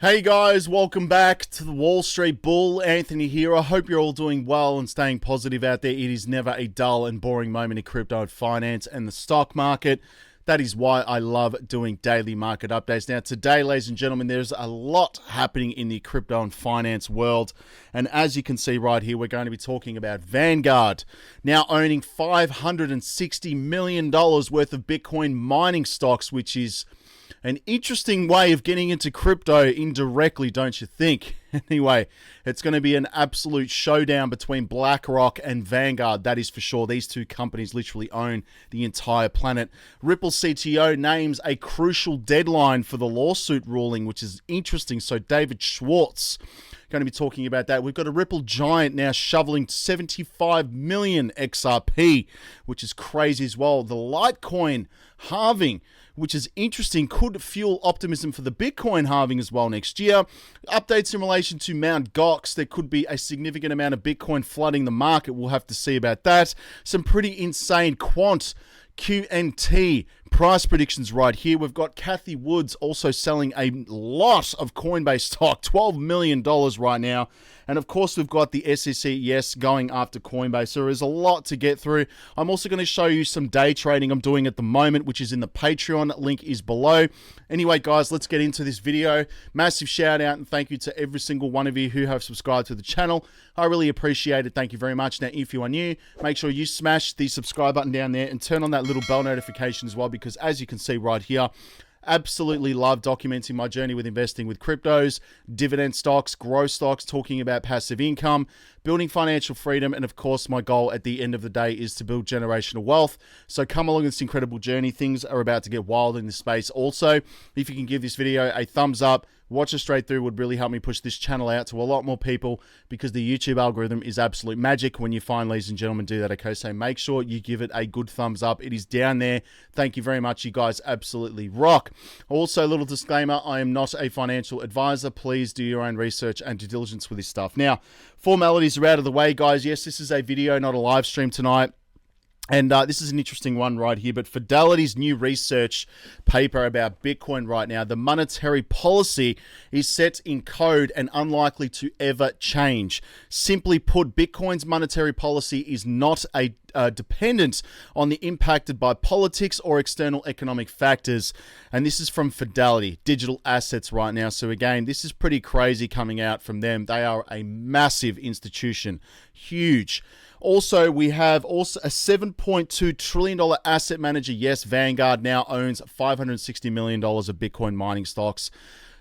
Hey guys, welcome back to the Wall Street Bull. Anthony here. I hope you're all doing well and staying positive out there. It is never a dull and boring moment in crypto and finance and the stock market. That is why I love doing daily market updates. Now today, ladies and gentlemen, there's a lot happening in the crypto and finance world. And as you can see right here, we're going to be talking about Vanguard now owning $560 million worth of Bitcoin mining stocks, which is an interesting way of getting into crypto indirectly, don't you think? Anyway, it's going to be an absolute showdown between BlackRock and Vanguard, that is for sure. These two companies literally own the entire planet. Ripple CTO names a crucial deadline for the lawsuit ruling, which is interesting. So David Schwartz going to be talking about that. We've got a Ripple giant now shoveling 75 million XRP, which is crazy as well. The Litecoin halving, which is interesting, could fuel optimism for the Bitcoin halving as well next year. Updates in relation to Mt. Gox. There could be a significant amount of Bitcoin flooding the market. We'll have to see about that. Some pretty insane Quant Qnt price predictions right here. We've got Cathie Woods also selling a lot of Coinbase stock, $12 million right now. And of course, we've got the SEC, yes, going after Coinbase. So there is a lot to get through. I'm also going to show you some day trading I'm doing at the moment, which is in the Patreon. Link is below. Anyway, guys, let's get into this video. Massive shout out and thank you to every single one of you who have subscribed to the channel. I really appreciate it. Thank you very much. Now, if you are new, make sure you smash the subscribe button down there and turn on that little bell notification as well, because as you can see right here, absolutely love documenting my journey with investing with cryptos, dividend stocks, growth stocks, talking about passive income, building financial freedom, and of course, my goal at the end of the day is to build generational wealth. So come along this incredible journey. Things are about to get wild in this space. Also, if you can give this video a thumbs up, watch it straight through, would really help me push this channel out to a lot more people, because the YouTube algorithm is absolute magic when you find, ladies and gentlemen, do that, okay? So make sure you give it a good thumbs up. It is down there. Thank you very much. You guys absolutely rock. Also, a little disclaimer, I am not a financial advisor. Please do your own research and due diligence with this stuff. Now, formalities are out of the way, guys. Yes, this is a video, not a live stream tonight. And this is an interesting one right here, but Fidelity's new research paper about Bitcoin right now, the monetary policy is set in code and unlikely to ever change. Simply put, Bitcoin's monetary policy is not dependent on the impacted by politics or external economic factors. And this is from Fidelity, digital assets right now. So again, this is pretty crazy coming out from them. They are a massive institution, huge. Also, we have also a $7.2 trillion asset manager. Yes, Vanguard now owns $560 million of Bitcoin mining stocks.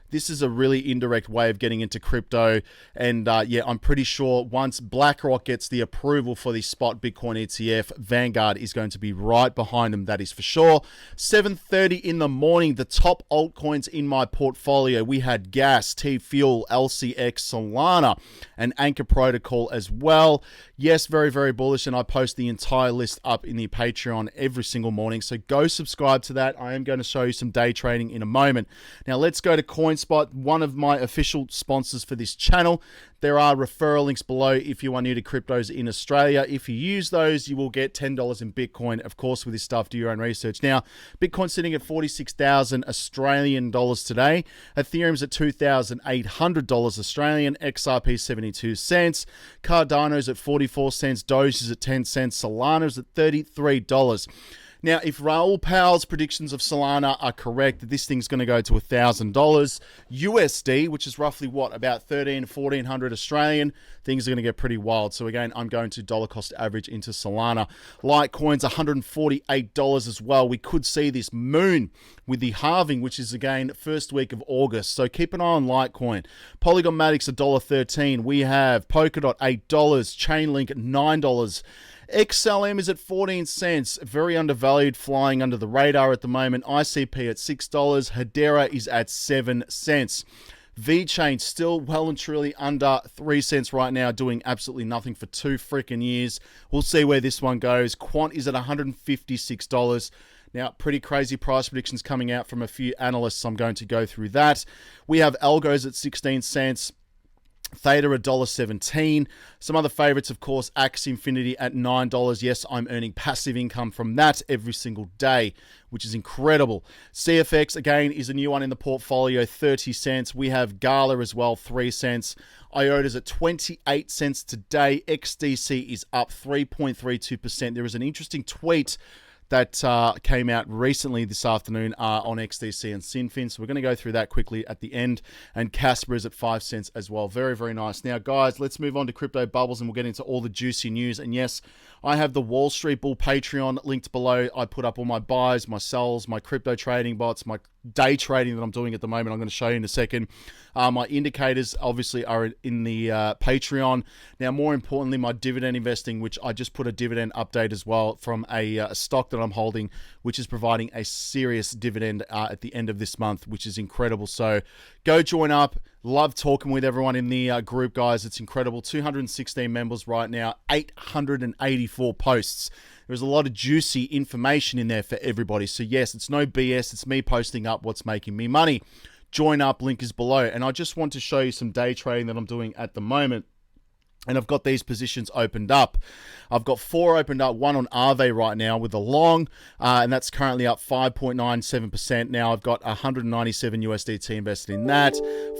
This is a really indirect way of getting into crypto. And yeah, I'm pretty sure once BlackRock gets the approval for the spot Bitcoin ETF, Vanguard is going to be right behind them. That is for sure. 7:30 in the morning, the top altcoins in my portfolio. We had Gas, T-Fuel, LCX, Solana, and Anchor Protocol as well. Yes, very, very bullish. And I post the entire list up in the Patreon every single morning. So go subscribe to that. I am going to show you some day trading in a moment. Now let's go to Coinspot, one of my official sponsors for this channel. There are referral links below if you are new to cryptos in Australia. If you use those, you will get $10 in Bitcoin. Of course, with this stuff, do your own research. Now, Bitcoin's sitting at 46,000 Australian dollars today. Ethereum's at 2,800 Australian. XRP 72 cents. Cardano's at 44 cents. Doge is at 10 cents. Solana's at $33. Now, if Raoul Powell's predictions of Solana are correct, this thing's going to go to $1,000 USD, which is roughly what, about 1,400 Australian. Things are going to get pretty wild. So again, I'm going to dollar cost average into Solana. Litecoin's $148 as well. We could see this moon with the halving, which is again first week of August. So keep an eye on Litecoin. Polygon Matic's $1.13. We have Polkadot $8, Chainlink $9. XLM is at 14 cents, very undervalued, flying under the radar at the moment. ICP at $6, Hedera is at 7 cents. VeChain still well and truly under 3 cents right now, doing absolutely nothing for 2 freaking years. We'll see where this one goes. Quant is at $156. Now, pretty crazy price predictions coming out from a few analysts. I'm going to go through that. We have ALGOs at 16 cents. Theta $1.17. Some other favorites, of course, Axie Infinity at $9. Yes, I'm earning passive income from that every single day, which is incredible. CFX, again, is a new one in the portfolio, 30 cents. We have Gala as well, 3 cents. IOTA's at 28 cents today. XDC is up 3.32%. There is an interesting tweet that came out recently this afternoon on XDC and Sinfin. So we're going to go through that quickly at the end. And Casper is at 5 cents as well. Very, very nice. Now, guys, let's move on to Crypto Bubbles and we'll get into all the juicy news. And yes, I have the Wall Street Bull Patreon linked below. I put up all my buys, my sells, my crypto trading bots, my day trading that I'm doing at the moment. I'm going to show you in a second. My indicators obviously are in the Patreon. Now, more importantly, my dividend investing, which I just put a dividend update as well from a stock that I'm holding, which is providing a serious dividend at the end of this month, which is incredible. So go join up. Love talking with everyone in the group, guys. It's incredible. 216 members right now, 884 posts. There's a lot of juicy information in there for everybody. So yes, it's no BS. It's me posting up what's making me money. Join up, link is below. And I just want to show you some day trading that I'm doing at the moment. And I've got these positions opened up. I've got 4 opened up, one on Aave right now with a long, and that's currently up 5.97%. Now I've got 197 USDT invested in that.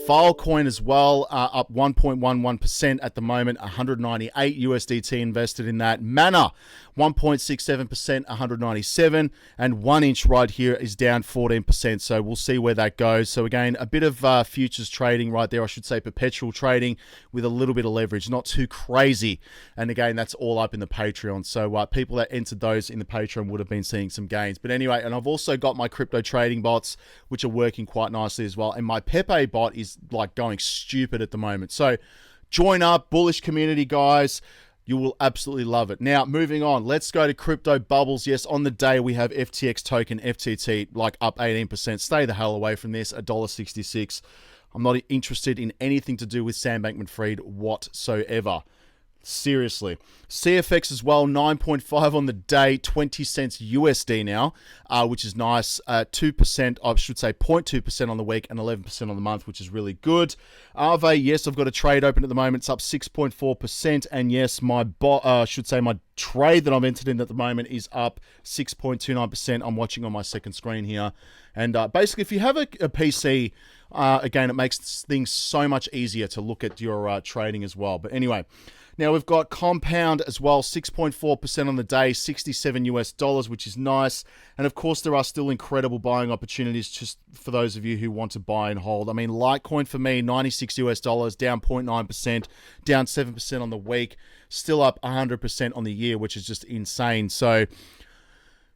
Filecoin as well, up 1.11% at the moment, 198 USDT invested in that. Mana, 1.67%, 197, and 1 inch right here is down 14%. So we'll see where that goes. So again, a bit of futures trading right there. I should say perpetual trading with a little bit of leverage, not too crazy. And again, that's all up in the Patreon. So people that entered those in the Patreon would have been seeing some gains. But anyway, and I've also got my crypto trading bots, which are working quite nicely as well. And my Pepe bot is like going stupid at the moment. So join up, bullish community, guys. You will absolutely love it. Now, moving on, let's go to Crypto Bubbles. Yes, on the day, we have FTX token, FTT, like up 18%. Stay the hell away from this, $1.66. I'm not interested in anything to do with Sam Bankman-Fried whatsoever. Seriously. CFX as well, 9.5 on the day, 20 cents USD now, which is nice. 2%, I should say 0.2% on the week and 11% on the month, which is really good. Aave, yes, I've got a trade open at the moment. It's up 6.4%. And yes, my my trade that I've entered in at the moment is up 6.29%. I'm watching on my second screen here. And basically, if you have a PC, again, it makes things so much easier to look at your trading as well. But anyway, now we've got Compound as well, 6.4% on the day, 67 US dollars, which is nice. And of course, there are still incredible buying opportunities just for those of you who want to buy and hold. I mean, Litecoin for me, 96 US dollars, down 0.9%, down 7% on the week, still up 100% on the year, which is just insane. So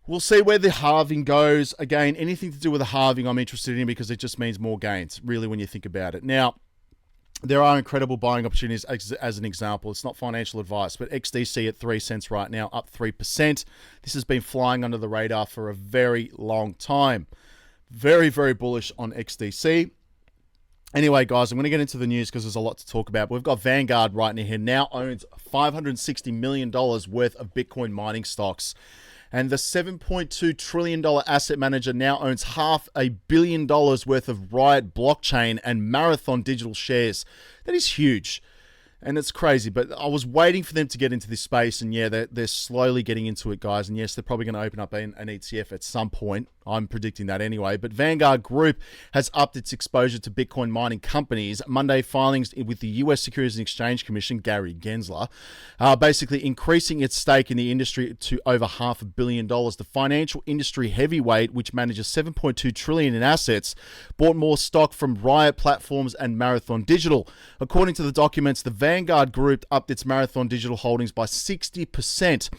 we'll see where the halving goes. Again, anything to do with the halving I'm interested in because it just means more gains, really, when you think about it. Now, there are incredible buying opportunities as an example. It's not financial advice, but XDC at 3 cents right now, up 3%. This has been flying under the radar for a very long time. Very, very bullish on XDC. Anyway, guys, I'm going to get into the news because there's a lot to talk about. We've got Vanguard right near here, now owns $560 million worth of Bitcoin mining stocks. And the $7.2 trillion asset manager now owns $500 million worth of Riot blockchain and Marathon digital shares. That is huge. And it's crazy, but I was waiting for them to get into this space, and yeah, they're slowly getting into it, guys. And yes, they're probably going to open up an ETF at some point. I'm predicting that anyway. But Vanguard Group has upped its exposure to Bitcoin mining companies. Monday filings with the US Securities and Exchange Commission, Gary Gensler, basically increasing its stake in the industry to over $500 million. The financial industry heavyweight, which manages $7.2 trillion in assets, bought more stock from Riot Platforms and Marathon Digital. According to the documents, the Vanguard Group upped its Marathon Digital holdings by 60%.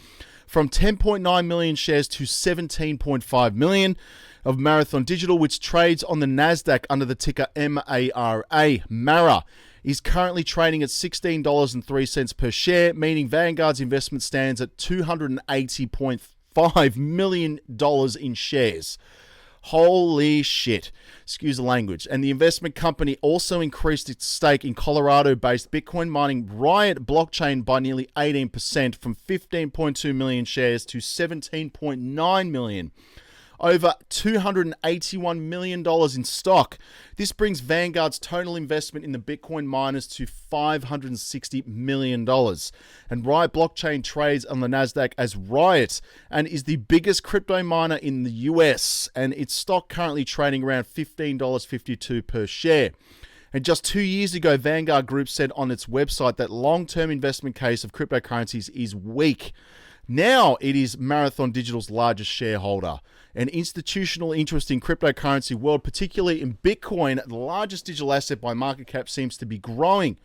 From 10.9 million shares to 17.5 million of Marathon Digital, which trades on the NASDAQ under the ticker MARA. MARA is currently trading at $16.03 per share, meaning Vanguard's investment stands at $280.5 million in shares. Holy shit. Excuse the language. And the investment company also increased its stake in Colorado-based Bitcoin mining Riot blockchain by nearly 18% from 15.2 million shares to 17.9 million. over $281 million in stock. This brings Vanguard's total investment in the Bitcoin miners to $560 million. And Riot Blockchain trades on the Nasdaq as Riot and is the biggest crypto miner in the US. And its stock currently trading around $15.52 per share. And just 2 years ago, Vanguard Group said on its website that long-term investment case of cryptocurrencies is weak. Now it is Marathon Digital's largest shareholder. An institutional interest in cryptocurrency world, particularly in Bitcoin, the largest digital asset by market cap, seems to be growing.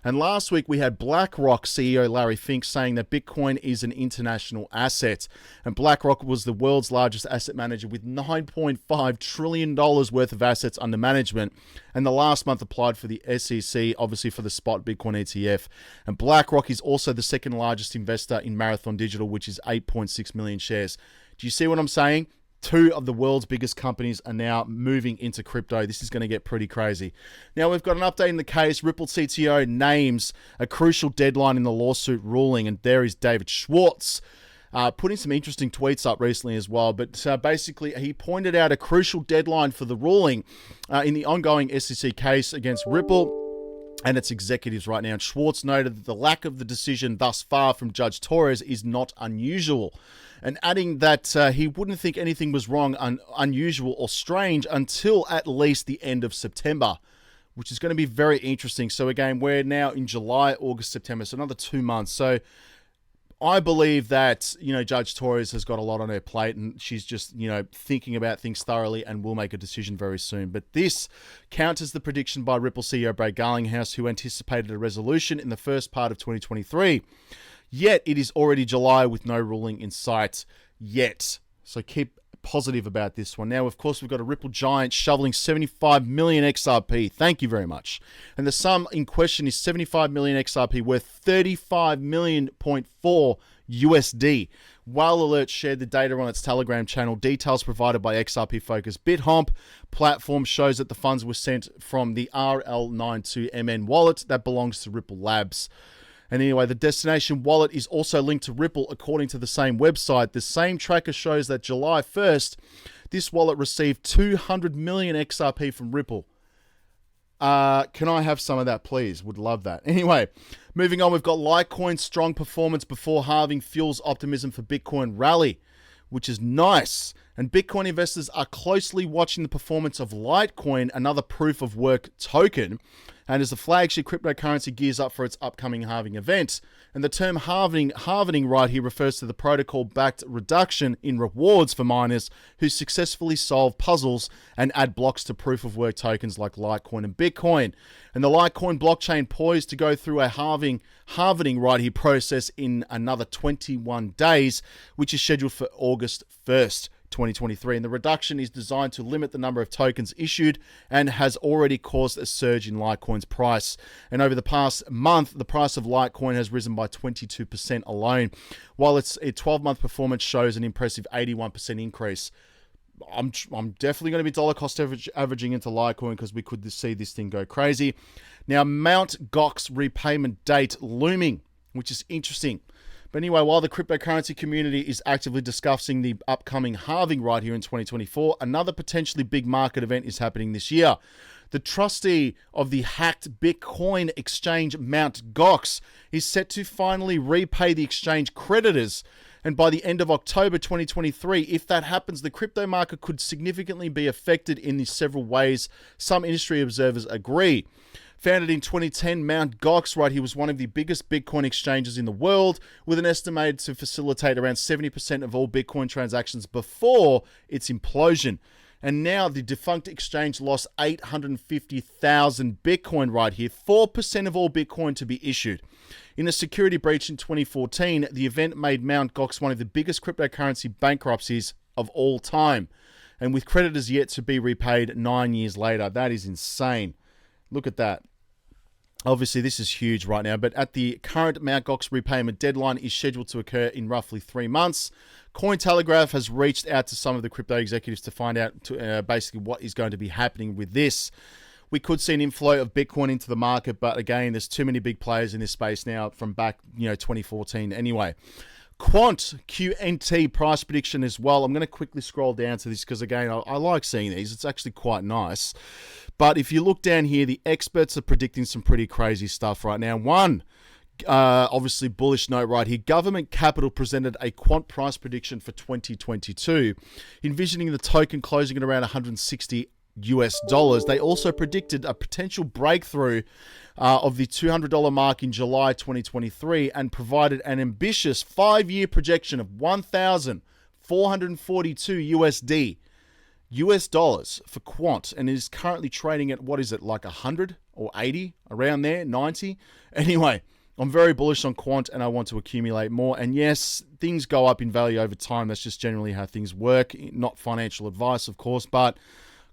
And last week we had BlackRock CEO Larry Fink saying that Bitcoin is an international asset. And BlackRock was the world's largest asset manager with $9.5 trillion worth of assets under management. And the last month applied for the SEC, obviously for the spot Bitcoin ETF. And BlackRock is also the second largest investor in Marathon Digital, which is 8.6 million shares. Do you see what I'm saying? Two of the world's biggest companies are now moving into crypto. This is going to get pretty crazy. Now, we've got an update in the case. Ripple CTO names a crucial deadline in the lawsuit ruling, and there is David Schwartz putting some interesting tweets up recently as well. But basically, he pointed out a crucial deadline for the ruling in the ongoing SEC case against Ripple and its executives right now. And Schwartz noted that the lack of the decision thus far from Judge Torres is not unusual, and adding that he wouldn't think anything was wrong, unusual, or strange until at least the end of September, which is going to be very interesting. So again, we're now in July, August, September, so another 2 months. So I believe that, Judge Torres has got a lot on her plate, and she's just, thinking about things thoroughly and will make a decision very soon. But this counters the prediction by Ripple CEO Brad Garlinghouse, who anticipated a resolution in the first part of 2023. Yet it is already July with no ruling in sight yet. So keep positive about this one. Now, of course, we've got a Ripple giant shoveling 75 million XRP. Thank you very much. And the sum in question is 75 million XRP worth 35 million.4 USD. While Alert shared the data on its Telegram channel, details provided by XRP-focused BitHomp platform shows that the funds were sent from the RL92MN wallet that belongs to Ripple Labs. And anyway, the destination wallet is also linked to Ripple according to the same website. The same tracker shows that July 1st, this wallet received 200 million XRP from Ripple. Can I have some of that, please? Would love that. Anyway, moving on, we've got Litecoin's strong performance before halving fuels optimism for Bitcoin rally, which is nice. And Bitcoin investors are closely watching the performance of Litecoin, another proof of work token, and as the flagship cryptocurrency gears up for its upcoming halving event. And the term halvening right here refers to the protocol-backed reduction in rewards for miners who successfully solve puzzles and add blocks to proof-of-work tokens like Litecoin and Bitcoin. And the Litecoin blockchain poised to go through a halvening right here process in another 21 days, which is scheduled for August 1st. 2023, and the reduction is designed to limit the number of tokens issued and has already caused a surge in Litecoin's price. And over the past month, the price of Litecoin has risen by 22% alone, while its 12-month performance shows an impressive 81% increase. I'm definitely going to be dollar cost averaging into Litecoin because we could see this thing go crazy. Now, Mt. Gox repayment date looming, which is interesting. But anyway, while the cryptocurrency community is actively discussing the upcoming halving right here in 2024, another potentially big market event is happening this year. The trustee of the hacked Bitcoin exchange Mt. Gox is set to finally repay the exchange creditors. And by the end of October 2023, if that happens, the crypto market could significantly be affected in these several ways. Some industry observers agree. Founded in 2010, Mt. Gox, right, he was one of the biggest Bitcoin exchanges in the world, with an estimated to facilitate around 70% of all Bitcoin transactions before its implosion. And now the defunct exchange lost 850,000 Bitcoin right here, 4% of all Bitcoin to be issued. In a security breach in 2014, the event made Mt. Gox one of the biggest cryptocurrency bankruptcies of all time. And with creditors yet to be repaid 9 years later, that is insane. Look at that. Obviously, this is huge right now, but at the current Mt. Gox repayment deadline is scheduled to occur in roughly 3 months. Cointelegraph has reached out to some of the crypto executives to find out basically what is going to be happening with this. We could see an inflow of Bitcoin into the market, but again, there's too many big players in this space now from back, 2014 anyway. Quant Qnt price prediction as well. I'm going to quickly scroll down to this because, again, I like seeing these. It's actually quite nice. But if you look down here, the experts are predicting some pretty crazy stuff right now. One, obviously bullish note right here. Government Capital presented a quant price prediction for 2022, envisioning the token closing at around 160 US dollars. They also predicted a potential breakthrough of the $200 mark in July 2023 and provided an ambitious 5-year projection of 1,442 US dollars for Quant, and is currently trading at, what is it, like 100 or 80, around there, 90? Anyway, I'm very bullish on Quant and I want to accumulate more. And yes, things go up in value over time. That's just generally how things work. Not financial advice, of course, but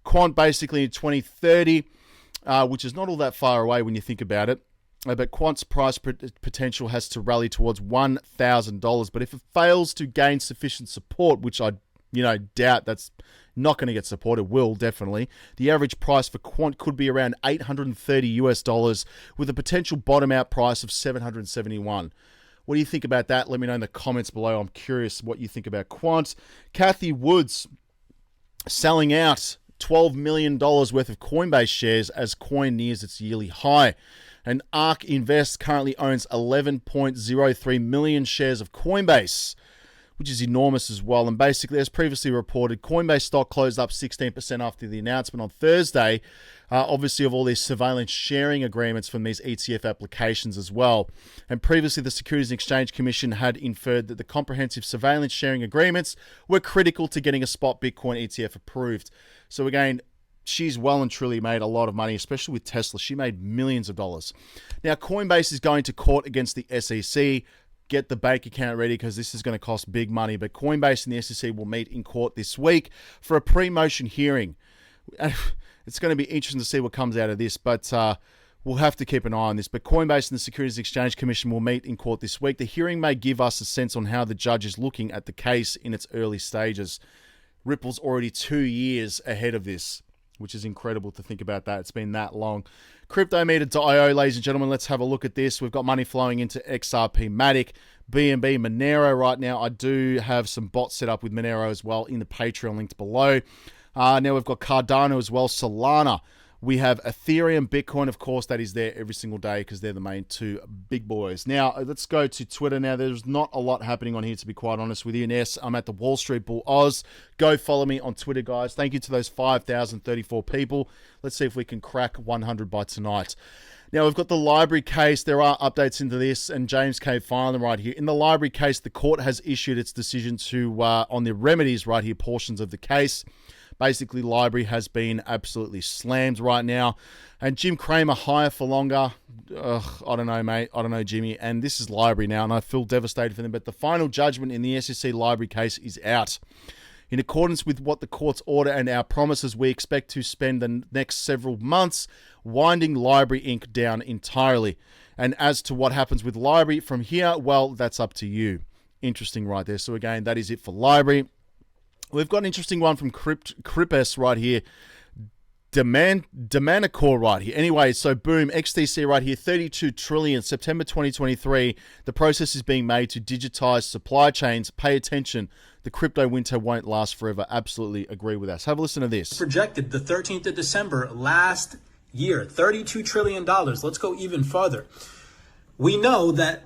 Quant basically in 2030, which is not all that far away when you think about it. But Quant's price potential has to rally towards $1,000. But if it fails to gain sufficient support, which I doubt that's not going to get support, it will definitely. The average price for Quant could be around 830 US dollars with a potential bottom out price of 771. What do you think about that? Let me know in the comments below. I'm curious what you think about Quant. Kathy Woods selling out $12 million worth of Coinbase shares as Coin nears its yearly high. And ARK Invest currently owns 11.03 million shares of Coinbase, which is enormous as well. And basically, as previously reported, Coinbase stock closed up 16% after the announcement on Thursday, obviously of all these surveillance sharing agreements from these ETF applications as well. And previously, the Securities and Exchange Commission had inferred that the comprehensive surveillance sharing agreements were critical to getting a spot Bitcoin ETF approved. So again, she's well and truly made a lot of money, especially with Tesla. She made millions of dollars. Now, Coinbase is going to court against the SEC. Get the bank account ready because this is going to cost big money. But Coinbase and the SEC will meet in court this week for a pre-motion hearing. It's going to be interesting to see what comes out of this, but we'll have to keep an eye on this. But Coinbase and the Securities and Exchange Commission will meet in court this week. The hearing may give us a sense on how the judge is looking at the case in its early stages. Ripple's already 2 years ahead of this, which is incredible to think about that. It's been that long. CryptoMeter.io, ladies and gentlemen, let's have a look at this. We've got money flowing into XRP Matic, BNB, Monero right now. I do have some bots set up with Monero as well in the Patreon linked below. Now we've got Cardano as well, Solana. We have Ethereum, Bitcoin, of course, that is there every single day because they're the main two big boys. Now, let's go to Twitter now. There's not a lot happening on here, to be quite honest with you. And yes, I'm at the Wall Street Bull Oz. Go follow me on Twitter, guys. Thank you to those 5,034 people. Let's see if we can crack 100 by tonight. Now, we've got the library case. There are updates into this, and James K. filing right here. In the library case, the court has issued its decision to on the remedies right here, portions of the case. Basically, library has been absolutely slammed right now. And Jim Cramer, higher for longer. I don't know, mate. I don't know, Jimmy. And this is library now, and I feel devastated for them. But the final judgment in the SEC library case is out. In accordance with what the court's order and our promises, we expect to spend the next several months winding Library Inc. down entirely. And as to what happens with Library from here, well, that's up to you. Interesting right there. So again, that is it for Library. We've got an interesting one from Crypes right here. Demanacore right here. Anyway, so boom, XTC right here, 32 trillion, September 2023. The process is being made to digitize supply chains. Pay attention. The crypto winter won't last forever. Absolutely agree with us. Have a listen to this. Projected the 13th of December last year, $32 trillion. Let's go even further. We know that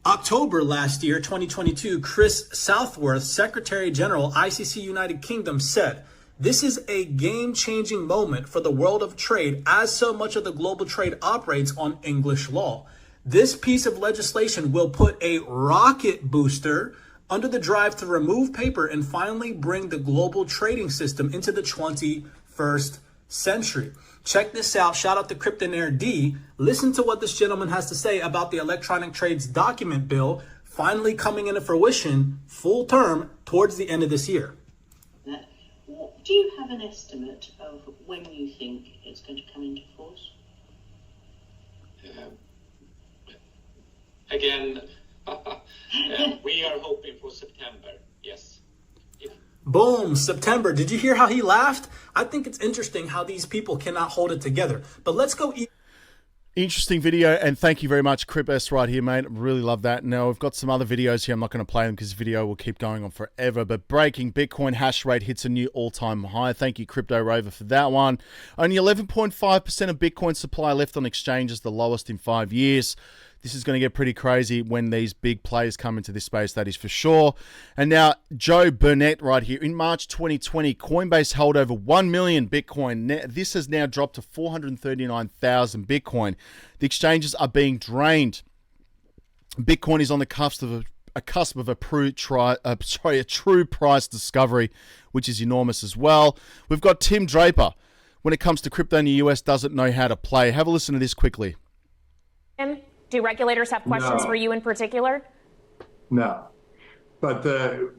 October last year, 2022, Chris Southworth, Secretary General, ICC United Kingdom, said, "This is a game-changing moment for the world of trade, as so much of the global trade operates on English law. This piece of legislation will put a rocket booster under the drive to remove paper and finally bring the global trading system into the 21st century." Check this out. Shout out to Cryptonaire D. Listen to what this gentleman has to say about the electronic trades document bill finally coming into fruition full term towards the end of this year. Do you have an estimate of when you think it's going to come into force? Again, we are hoping for September, yes. Boom, September. Did you hear how he laughed? I think it's interesting how these people cannot hold it together. But let's go. Interesting video, and thank you very much, CrypS right here, mate. Really love that. Now, we've got some other videos here. I'm not going to play them because the video will keep going on forever. But breaking Bitcoin hash rate hits a new all-time high. Thank you, Crypto Rover, for that one. Only 11.5% of Bitcoin supply left on exchanges, the lowest in 5 years. This is going to get pretty crazy when these big players come into this space, that is for sure. And now, Joe Burnett right here. In March 2020, Coinbase held over 1 million Bitcoin. This has now dropped to 439,000 Bitcoin. The exchanges are being drained. Bitcoin is on the cusp of a true price discovery, which is enormous as well. We've got Tim Draper. When it comes to crypto in the US, doesn't know how to play. Have a listen to this quickly. Do regulators have questions for you in particular? No, but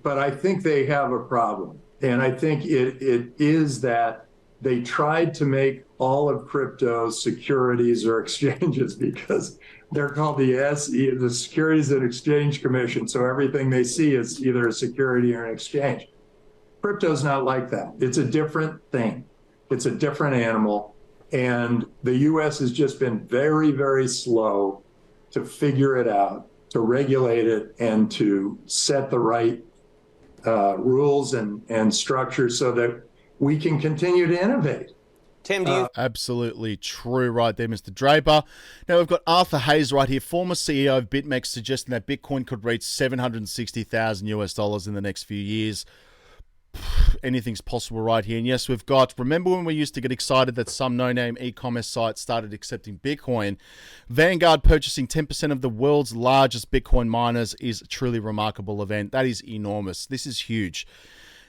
I think they have a problem, and I think it is that they tried to make all of crypto securities or exchanges because they're called the Securities and Exchange Commission. So everything they see is either a security or an exchange. Crypto's not like that. It's a different thing. It's a different animal, and the U.S. has just been very, very slow to figure it out, to regulate it, and to set the right rules and structures so that we can continue to innovate. Tim, do you... Absolutely true right there, Mr. Draper. Now, we've got Arthur Hayes right here, former CEO of BitMEX, suggesting that Bitcoin could reach $760,000 US in the next few years. Anything's possible right here. And yes, we've got, remember when we used to get excited that some no-name e-commerce sites started accepting Bitcoin? Vanguard purchasing 10% of the world's largest Bitcoin miners is a truly remarkable event. That is enormous. This is huge.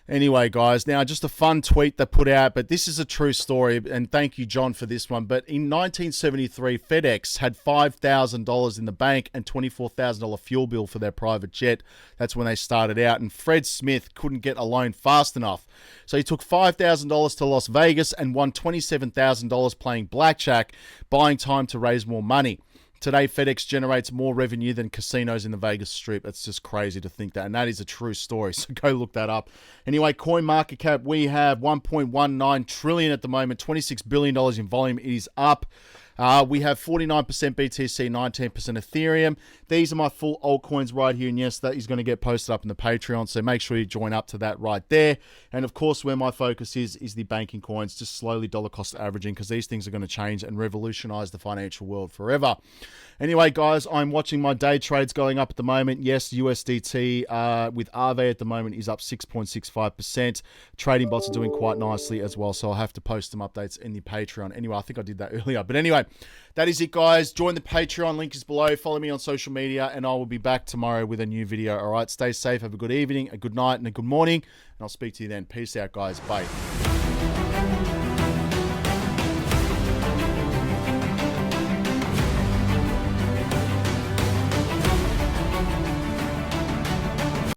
Anyway, guys, now just a fun tweet they put out, but this is a true story, and thank you, John, for this one. But in 1973, FedEx had $5,000 in the bank and $24,000 fuel bill for their private jet. That's when they started out, and Fred Smith couldn't get a loan fast enough. So he took $5,000 to Las Vegas and won $27,000 playing blackjack, buying time to raise more money. Today, FedEx generates more revenue than casinos in the Vegas Strip. It's just crazy to think that, and that is a true story, so go look that up. Anyway, coin market cap, we have 1.19 trillion at the moment, $26 billion in volume. It is up. We have 49% BTC, 19% Ethereum. These are my full altcoins right here. And yes, that is going to get posted up in the Patreon. So make sure you join up to that right there. And of course, where my focus is the banking coins, just slowly dollar cost averaging, because these things are going to change and revolutionize the financial world forever. Anyway, guys, I'm watching my day trades going up at the moment. Yes, USDT with Aave at the moment is up 6.65%. Trading bots are doing quite nicely as well. So I'll have to post some updates in the Patreon. Anyway, I think I did that earlier. But anyway, that is it, guys. Join the Patreon. Link is below. Follow me on social media, and I will be back tomorrow with a new video. All right, stay safe. Have a good evening, a good night, and a good morning. And I'll speak to you then. Peace out, guys. Bye.